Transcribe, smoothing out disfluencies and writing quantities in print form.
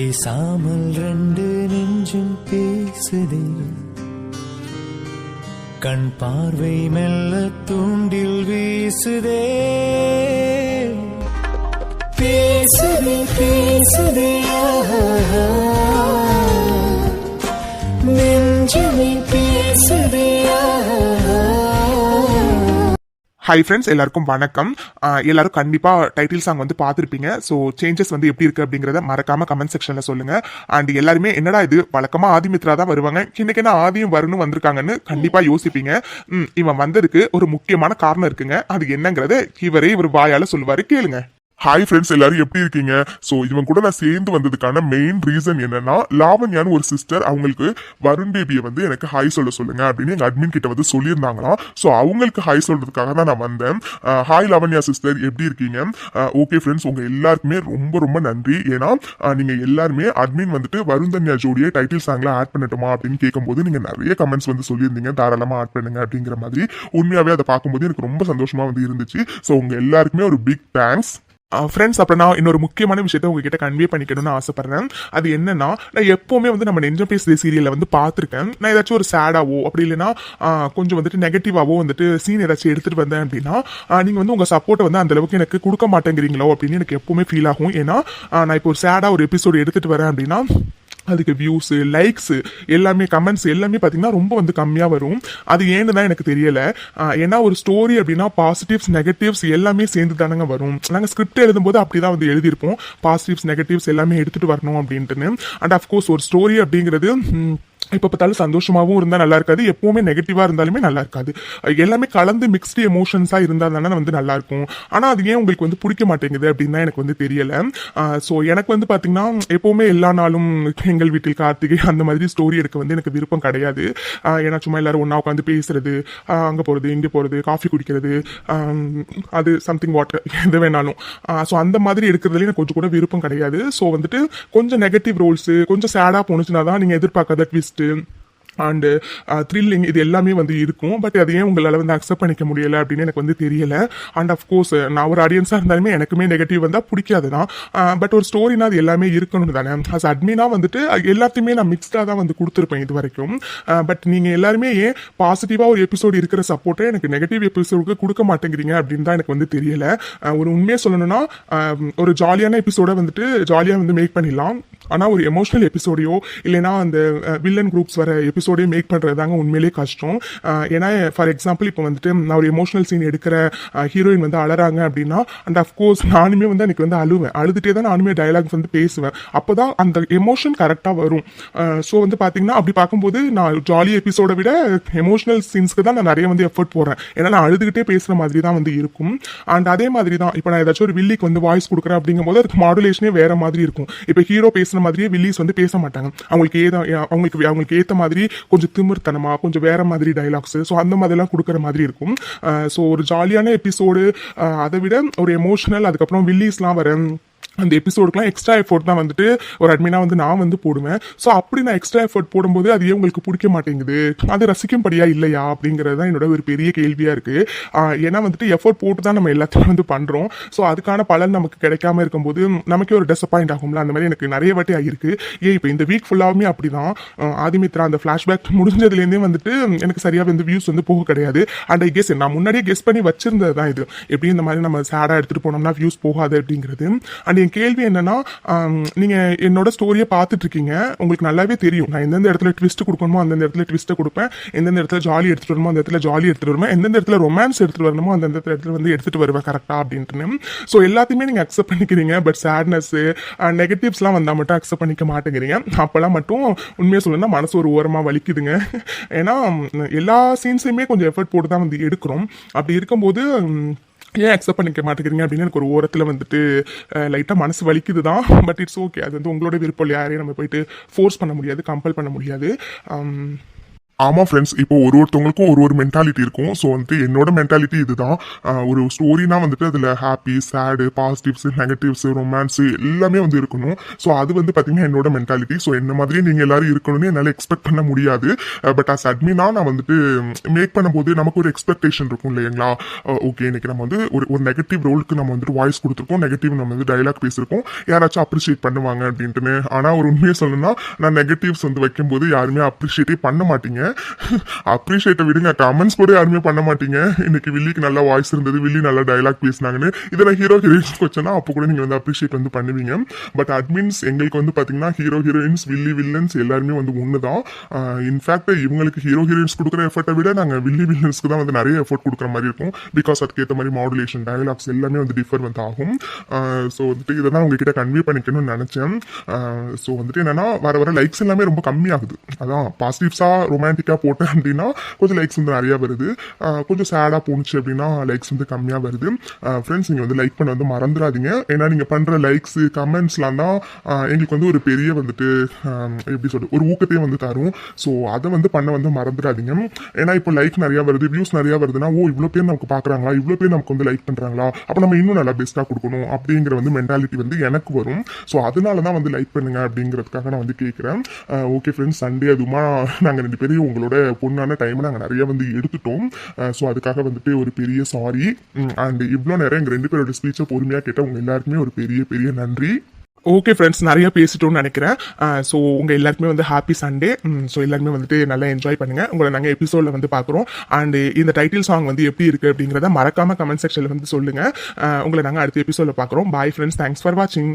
பேசாமல் ரெண்டு நெஞ்சும் பேசுதே, கண் பார்வை மெல்ல தூண்டில் வீசுதே. பேசுதே பேசுதே நெஞ்சுமே பேசுதே. ஹை ஃப்ரெண்ட்ஸ், எல்லாருக்கும் வணக்கம். எல்லாரும் கண்டிப்பா டைட்டில் சாங் வந்து பார்த்துருப்பீங்க. ஸோ சேஞ்சஸ் வந்து எப்படி இருக்கு அப்படிங்கிறத மறக்காம கமெண்ட் செக்ஷன்ல சொல்லுங்க. அண்ட் எல்லாருமே என்னடா இது வழக்கமா ஆதிமித்ரா தான் வருவாங்க, இன்னைக்கு என்ன ஆதியும் வரணும் வந்திருக்காங்கன்னு கண்டிப்பா யோசிப்பீங்க. இவன் வந்ததுக்கு ஒரு முக்கியமான காரணம் இருக்குங்க. அது என்னங்கிறத இவர் வாயால சொல்லுவாரு, கேளுங்க. ஹாய் ஃப்ரெண்ட்ஸ், எல்லாரும் எப்படி இருக்கீங்க? ஸோ இவன் கூட நான் சேர்ந்து வந்ததுக்கான மெயின் ரீசன் என்னன்னா, லாவண்யான்னு ஒரு சிஸ்டர் அவங்களுக்கு வருண் பேபியை வந்து எனக்கு ஹாய் சொல்லுங்க அப்படின்னு எங்க அட்மின் கிட்ட வந்து சொல்லியிருந்தாங்களாம். ஸோ அவங்களுக்கு ஹாய் சொல்றதுக்காக தான் நான் வந்தேன். ஹாய் லாவண்யா சிஸ்டர், எப்படி இருக்கீங்க? ஓகே ஃப்ரெண்ட்ஸ், உங்க எல்லாருக்குமே ரொம்ப ரொம்ப நன்றி. ஏன்னா நீங்க எல்லாருமே அட்மின் வந்துட்டு வருந்தன்யா ஜோடியை டைட்டில் சாங்ல ஆட் பண்ணட்டுமா அப்படின்னு கேட்கும்போது நீங்க நிறைய கமெண்ட்ஸ் வந்து சொல்லியிருந்தீங்க, தாராளமா ஆட் பண்ணுங்க அப்படிங்கிற மாதிரி. உண்மையாவே அதை பார்க்கும்போது எனக்கு ரொம்ப சந்தோஷமா வந்து இருந்துச்சு. ஸோ உங்க எல்லாருக்குமே ஒரு பிக் தேங்க்ஸ். ஃப்ரெண்ட்ஸ், அப்புறம் நான் இன்னொரு முக்கியமான விஷயத்த உங்ககிட்ட கன்வே பண்ணிக்கணும்னு ஆசைப்படுறேன். அது என்னன்னா, நான் எப்பவுமே வந்து நம்ம நெஞ்சம் பேசுகிற சீரியல்ல வந்து பார்த்துருக்கேன். நான் ஏதாச்சும் ஒரு சேடாவோ அப்படி இல்லைன்னா கொஞ்சம் வந்துட்டு நெகட்டிவாவோ வந்துட்டு சீன் ஏதாச்சும் எடுத்துட்டு வந்தேன் அப்படின்னா நீங்க வந்து உங்க சப்போர்ட்டை வந்து அந்த அளவுக்கு எனக்கு கொடுக்க மாட்டேங்கிறீங்களோ அப்படின்னு எனக்கு எப்பவுமே ஃபீல் ஆகும். ஏன்னா நான் இப்போ ஒரு சேடா ஒரு எபிசோடு எடுத்துட்டு வரேன் அப்படின்னா அதுக்கு வியூஸு, லைக்ஸு, எல்லாமே கமெண்ட்ஸ் எல்லாமே பார்த்தீங்கன்னா ரொம்ப வந்து கம்மியாக வரும். அது ஏன்னு தான் எனக்கு தெரியலை. ஏன்னா ஒரு ஸ்டோரி அப்படின்னா பாசிட்டிவ்ஸ் நெகட்டிவ்ஸ் எல்லாமே சேர்ந்து தானங்க வரும். நாங்கள் ஸ்கிரிப்ட் எழுதும்போது அப்படி தான் வந்து எழுதியிருப்போம், பாசிட்டிவ்ஸ் நெகட்டிவ்ஸ் எல்லாமே எடுத்துகிட்டு வரணும் அப்படின்ட்டுன்னு. அண்ட் அஃப்கோர்ஸ் ஒரு ஸ்டோரி அப்படிங்கிறது இப்போ பார்த்தாலும் சந்தோஷமாகவும் இருந்தால் நல்லா இருக்காது, எப்பவுமே நெகட்டிவாக இருந்தாலுமே நல்லா இருக்காது. எல்லாமே கலந்து மிக்ஸ்டு எமோஷன்ஸாக இருந்தால் தானே வந்து நல்லா இருக்கும். ஆனால் அது ஏன் உங்களுக்கு வந்து பிடிக்க மாட்டேங்குது அப்படின்னு தான் எனக்கு வந்து தெரியலை. ஸோ எனக்கு வந்து பார்த்தீங்கன்னா எப்போவுமே எல்லா நாளும் எங்கள் வீட்டில் கார்த்திகை அந்த மாதிரி ஸ்டோரி எடுக்க வந்து எனக்கு விருப்பம் கிடையாது. ஏன்னா சும்மா எல்லாரும் ஒன்றா உட்காந்து பேசுறது, அங்கே போகிறது இங்கே போகிறது, காஃபி குடிக்கிறது, அது சம்திங் வாட்டர் எது வேணாலும். ஸோ அந்த மாதிரி எடுக்கிறதுல எனக்கு கொஞ்சம் கூட விருப்பம் கிடையாது. ஸோ வந்துட்டு கொஞ்சம் நெகட்டிவ் ரோல்ஸு, கொஞ்சம் சேடாக போணுச்சுன்னா தான் நீங்கள் எதிர்பார்க்காத ட்விஸ்ட்டு அண்டு த்ரில்லிங் இது எல்லாமே வந்து இருக்கும். பட் அது ஏன் உங்களால் வந்து அக்செப்ட் பண்ணிக்க முடியலை அப்படின்னு எனக்கு வந்து தெரியலை. அண்ட் அஃப்கோர்ஸ் நான் ஒரு ஆடியன்ஸாக இருந்தாலுமே எனக்குமே நெகட்டிவ் வந்தால் பிடிக்காது தான். பட் ஒரு ஸ்டோரினா அது எல்லாமே இருக்கணும் தானே. அஸ் அட்மினாக வந்துட்டு எல்லாத்தையுமே நான் மிக்ஸ்டாக தான் வந்து கொடுத்துருப்பேன் இது வரைக்கும். பட் நீங்கள் எல்லாருமே ஏன் பாசிட்டிவாக ஒரு எபிசோடு இருக்கிற சப்போர்ட்டை எனக்கு நெகட்டிவ் எபிசோடுக்கு கொடுக்க மாட்டேங்கிறீங்க அப்படின்னு தான் எனக்கு வந்து தெரியலை. ஒரு உண்மையாக சொல்லணும்னா ஒரு ஜாலியான எபிசோடை வந்துட்டு ஜாலியாக வந்து மேக் பண்ணிடலாம். ஆனால் ஒரு எமோஷனல் எபிசோடையோ இல்லைனா அந்த வில்லன் குரூப்ஸ் வர எபிசோடையும் மேக் பண்ணுறது தாங்க உண்மையிலே கஷ்டம். ஏன்னா ஃபார் எக்ஸாம்பிள் இப்போ வந்துட்டு நான் ஒரு எமோஷனல் சீன் எடுக்கிற ஹீரோயின் வந்து அழறாங்க அப்படின்னா அண்ட் அஃப்கோர்ஸ் நானுமே வந்து எனக்கு வந்து அழுதுகிட்டே தான் நானுமே டயலாக்ஸ் வந்து பேசுவேன். அப்போ தான் அந்த எமோஷன் கரெக்டாக வரும். ஸோ வந்து பார்த்தீங்கன்னா அப்படி பார்க்கும்போது நான் ஜாலி எபிசோடை விட எமோஷனல் சீன்ஸ்க்கு தான் நான் நிறைய வந்து எஃபர்ட் போடுறேன். ஏன்னா நான் அழுதுகிட்டே பேசுகிற மாதிரி தான் வந்து இருக்கும். அண்ட் அதே மாதிரி தான் இப்போ நான் ஏதாச்சும் ஒரு வில்லிக்கு வந்து வாய்ஸ் கொடுக்குறேன் அப்படிங்கும்போது அதுக்கு மாடுலேஷனே வேற மாதிரி இருக்கும். இப்போ ஹீரோ பேசுகிற மாதிரியே வில்லிஸ் வந்து பேச மாட்டாங்க. அவங்களுக்கு ஏற்ற மாதிரி கொஞ்சம் திமிர்த்தனமா கொஞ்சம் வேற மாதிரி டைலாக்ஸ், ஸோ அந்த மாதிரிலாம் கொடுக்குற மாதிரி இருக்கும். ஸோ ஒரு ஜாலியான எபிசோடு அதை விட ஒரு எமோஷனல், அதுக்கப்புறம் வில்லிஸ்லாம் வர அந்த எபிசோடுக்குலாம் எக்ஸ்ட்ரா எஃபோர்ட் தான் வந்துட்டு ஒரு அட்மினா வந்து நான் வந்து போடுவேன். ஸோ அப்படி நான் எக்ஸ்ட்ரா எஃபோர்ட் போடும்போது அது ஏன் உங்களுக்கு பிடிக்க மாட்டேங்குது, அது ரசிக்கும்படியா இல்லையா அப்படிங்கிறது தான் என்னோட ஒரு பெரிய கேள்வியாக இருக்குது. ஏன்னா வந்துட்டு எஃபோர்ட் போட்டு தான் நம்ம எல்லாத்தையும் வந்து பண்ணுறோம். ஸோ அதுக்கான பலன் நமக்கு கிடைக்காம இருக்கும்போது நமக்கே ஒரு டிசப்பாயிண்ட் ஆகும்ல. அந்த மாதிரி எனக்கு நிறைய வாட்டி ஆகிருக்கு. இப்போ இந்த வீக் ஃபுல்லாகவுமே அப்படி தான். ஆதிமித்ரா அந்த ஃப்ளாஷ்பேக் முடிஞ்சதுலேருந்தே வந்துட்டு எனக்கு சரியாக வந்து வியூஸ் வந்து போக கிடையாது. அண்ட் ஐ கெஸ் நான் முன்னாடியே கெஸ் பண்ணி வச்சிருந்தது தான் இது, எப்படி இந்த மாதிரி நம்ம சேடாக எடுத்துகிட்டு போனோம்னா வியூஸ் போகாது அப்படிங்கிறது. அண்ட் என் கேள்வி என்னன்னா, நீங்க என்னோட ஸ்டோரியை பார்த்துட்டு இருக்கீங்க, உங்களுக்கு நல்லாவே தெரியும் நான் எந்தெந்த இடத்துல ட்விஸ்ட் கொடுக்கணுமோ அந்தந்த இடத்துல ட்விஸ்ட்டை கொடுப்பேன், எந்தெந்த இடத்துல ஜாலி எடுத்துட்டு வரணுமோ அந்த இடத்துல ஜாலி எடுத்துட்டு வருவேன், எந்தெந்த இடத்துல ரொமான்ஸ் எடுத்துட்டு வரணுமோ அந்த இடத்துல வந்து எடுத்துட்டு வருவேன் கரெக்டா அப்படின்ட்டு. ஸோ எல்லாத்தையுமே நீங்க அக்செப்ட் பண்ணிக்கிறீங்க. பட் சேட்னஸ் நெகட்டிவ்ஸ்லாம் வந்தால் மட்டும் அக்செப்ட் பண்ணிக்க மாட்டேங்கிறீங்க. அப்பெல்லாம் மட்டும் உண்மையாக சொல்லணும்னா மனசு ஒரு ஓரமாக வலிக்குதுங்க. ஏன்னா எல்லா சீன்ஸையுமே கொஞ்சம் எஃபர்ட் போட்டு தான் வந்து எடுக்கிறோம். அப்படி இருக்கும்போது ஏன் அக்செப்ட் பண்ணிக்க மாட்டேங்கிறீங்க அப்படின்னு எனக்கு ஒரு ஓரத்தில் வந்துட்டு லைட்டாக மனசு வலிக்குது தான். பட் இட்ஸ் ஓகே, அது வந்து உங்களோட விருப்பம், யாரையும் நம்ம போயிட்டு ஃபோர்ஸ் பண்ண முடியாது, கம்பல் பண்ண முடியாது. ஆமா ஃப்ரெண்ட்ஸ், இப்போ ஒருத்தவங்களுக்கும் ஒரு மென்டாலிட்டி இருக்கும். ஸோ வந்துட்டு என்னோட மென்டாலிட்டி இதுதான். ஒரு ஸ்டோரினா வந்துட்டு அதுல ஹாப்பி, சேடு, பாசிட்டிவ்ஸ், நெகட்டிவ்ஸ், ரொமான்ஸ் எல்லாமே வந்து இருக்கணும். ஸோ அது வந்து பாத்தீங்கன்னா என்னோட மென்டாலிட்டி. ஸோ என்ன மாதிரியே நீங்க எல்லாரும் இருக்கணும்னு என்னால எக்ஸ்பெக்ட் பண்ண முடியாது. பட் அஸ் அட்மினா நான் வந்துட்டு மேக் பண்ணும்போது நமக்கு ஒரு எக்ஸ்பெக்டேஷன் இருக்கும் இல்லைங்களா? ஓகே, இன்னைக்கு நம்ம வந்து ஒரு நெகட்டிவ் ரோலுக்கு நம்ம வந்துட்டு வாய்ஸ் கொடுத்துருக்கோம், நெகட்டிவ் நம்ம வந்து டைலாக் பேசியிருக்கோம், யாராச்சும் அப்ரிஷியேட் பண்ணுவாங்க அப்படின்ட்டுன்னு. ஆனா ஒரு உண்மையை சொல்லணும்னா நான் நெகட்டிவ்ஸ் வந்து வைக்கும்போது யாருமே அப்ரிஷியேட்டே பண்ண மாட்டீங்க. அப்ரிஷியேட்டை விடுங்க, கமெண்ட்ஸ் கூட யாருமே பண்ண மாட்டீங்க. இன்னைக்கு வில்லிக்கு நல்லா வாய்ஸ் இருந்தது, வில்லி நல்லா டைலாக் பேசினாங்கன்னு. இதுல ஹீரோ ஹீரோயின்ஸ் வச்சோன்னா அப்போ கூட நீங்க வந்து அப்ரிஷியேட் வந்து பண்ணுவீங்க. பட் அட்மின்ஸ் எங்களுக்கு வந்து பாத்தீங்கன்னா ஹீரோ ஹீரோயின்ஸ், வில்லி வில்லன்ஸ் எல்லாருமே வந்து ஒண்ணுதான். இன்ஃபேக்ட் இவங்களுக்கு ஹீரோ ஹீரோயின்ஸ் கொடுக்குற எஃபர்ட்டை விட நாங்க வில்லி வில்லன்ஸ்க்கு தான் வந்து நிறைய எஃபர்ட் கொடுக்குற மாதிரி இருக்கும். பிகாஸ் அதுக்கேற்ற மாதிரி மாடுலேஷன், டைலாக்ஸ் எல்லாமே வந்து டிஃபர் வந்து ஆகும். ஸோ வந்துட்டு இதை தான் உங்ககிட்ட கன்வே பண்ணிக்கணும்னு நினைச்சேன். ஸோ வந்துட்டு என்னன்னா வர வர லைக்ஸ் எல்லாமே ரொம்ப கம்மியாகுது. அதான் பாசிட்டிவ்ஸா ரொமான்டிக்கா போட்டேன் அப்படின்னா கொஞ்சம் லைக்ஸ் வந்து நிறைய வருது, கொஞ்சம் சேடா போணுச்சு அப்படின்னா லைக்ஸ் வந்து கம்மியா வருது. ஃப்ரெண்ட்ஸ், நீங்க வந்து லைக் பண்ண வந்து மறந்துடாதீங்க. ஏன்னா நீங்க பண்ற லைக்ஸ், கமெண்ட்ஸ்லாம் தான் எங்களுக்கு வந்து ஒரு பெரிய வந்துட்டு எப்படி சொல்றது, ஒரு ஊக்கத்தையும் வந்து தரும். ஸோ அதை வந்து பண்ண வந்து மறந்துடாதீங்க. ஏன்னா இப்போ லைக் நிறைய வருது, வியூஸ் நிறைய வருதுன்னா, ஓ இவ்வளோ பேர் நமக்கு பாக்குறாங்களா, இவ்வளோ பேர் நமக்கு வந்து லைக் பண்றாங்களா, அப்போ நம்ம இன்னும் நல்லா பெஸ்டா கொடுக்கணும் அப்படிங்கிற வந்து மென்டாலிட்டி வந்து எனக்கு வரும். ஸோ அதனால தான் வந்து லைக் பண்ணுங்க அப்படிங்கிறதுக்காக நான் வந்து கேட்குறேன். ஓகே ஃப்ரெண்ட்ஸ், சண்டே அதுமா நாங்கள் 2 பேரும் உங்களோட பொண்ணான டைமை நாங்கள் நிறைய வந்து எடுத்துட்டோம். ஸோ அதுக்காக வந்துட்டு ஒரு பெரிய சாரி. அண்ட் இவ்வளோ நேரம் எங்கள் 2 பேரோட ஸ்பீச்சை பொறுமையாக கேட்ட உங்க எல்லாருக்குமே ஒரு பெரிய பெரிய நன்றி. ஓகே ஃப்ரெண்ட்ஸ், நிறைய பேசிட்டோம்னு நினைக்கிறேன். ஸோ உங்கள் எல்லாருக்குமே வந்து ஹாப்பி சண்டே. ஸோ எல்லாருமே வந்துட்டு நல்லா என்ஜாய் பண்ணுங்கள். உங்களை நாங்கள் எபிசோடில் வந்து பார்க்குறோம். அண்ட் இந்த டைட்டில் சாங் வந்து எப்படி இருக்குது அப்படிங்கிறத மறக்காமல் கமெண்ட் செக்ஷனில் வந்து சொல்லுங்கள். உங்களை நாங்கள் அடுத்த எபிசோடில் பார்க்குறோம். பாய் ஃப்ரெண்ட்ஸ், தேங்க்ஸ் ஃபார் வாட்சிங்.